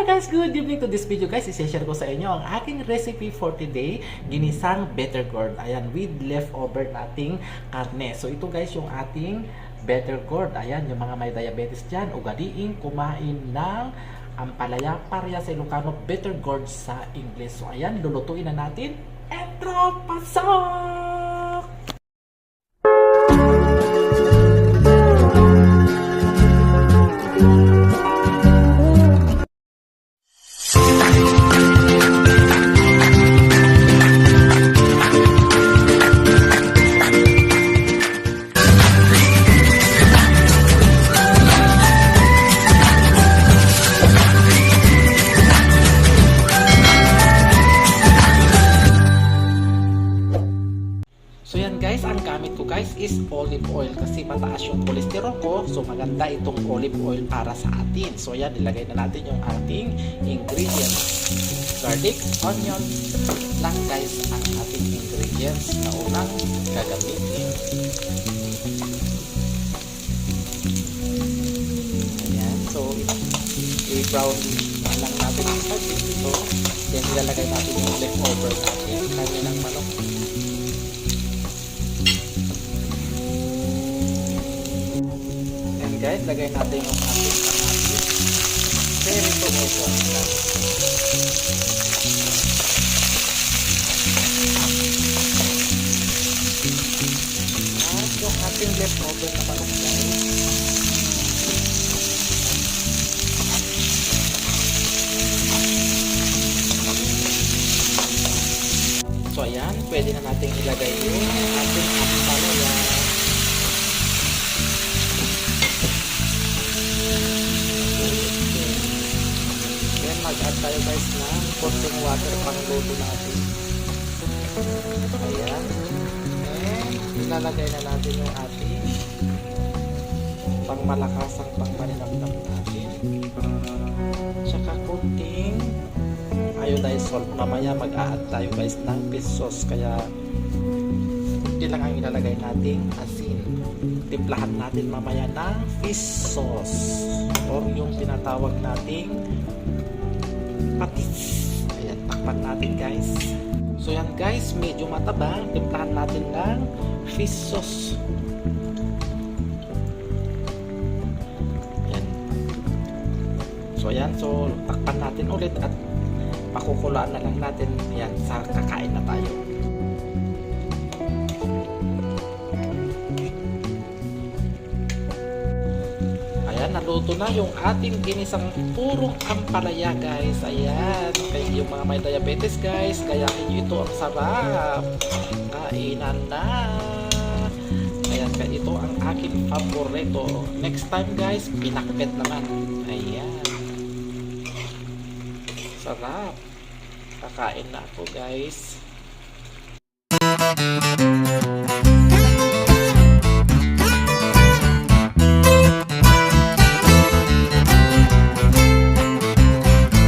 Hello guys, good evening. To this video guys, i-share ko sa inyo ang aking recipe for today, ginisang better gourd. Ayan, with leftover nating karne. So ito guys yung ating better gourd. Ayan, yung mga may diabetes dyan, ugaliin kumain ng ampalaya, pareha sa Ilocano, better gourd sa English. So ayan, lulutuin na natin. Entro, pasok! So yan guys, ang gamit ko guys is olive oil kasi mataas yung cholesterol ko. So maganda itong olive oil para sa atin. So yan, ilagay na natin yung ating ingredients. Garlic, onion lang guys ang ating ingredients na unang gagamitin. Ayan, so i-brown lang natin ang garlic dito. Then ilalagay natin yung leftover natin, kanya ng manok. Guys, lagay natin yung ating kamatis. Very tomato. At yung ating leftover na manok guys. So ayan, pwede na natin ilagay yung ating ampalaya. Mag-add tayo guys ng konting water pang luto natin. Ayan. And ilalagay na natin yung ating pang malakasang pang maninamnam natin. Tsaka konting iodized salt. Mamaya mag-add tayo guys ng fish sauce. Kaya hindi lang ang ilalagay nating asin. Timplahan natin mamaya ng fish sauce or yung tinatawag nating patis. Ayan, takpan natin guys. So yan guys, medyo mataba. Timplahan natin ng fish sauce. Ayan. So yan, so takpan natin ulit at pakukulaan na lang natin. Yan, sa kakain na tayo. Naluto na yung ating ginisang purong ampalaya guys. Ayan, kaya yung mga may diabetes guys, kayahin nyo ito, ang sarap. Kainan na. Ayan, kaya ito ang aking favorito. Next time guys, pinakbet naman. Ayan, sarap. Kakain na ako guys.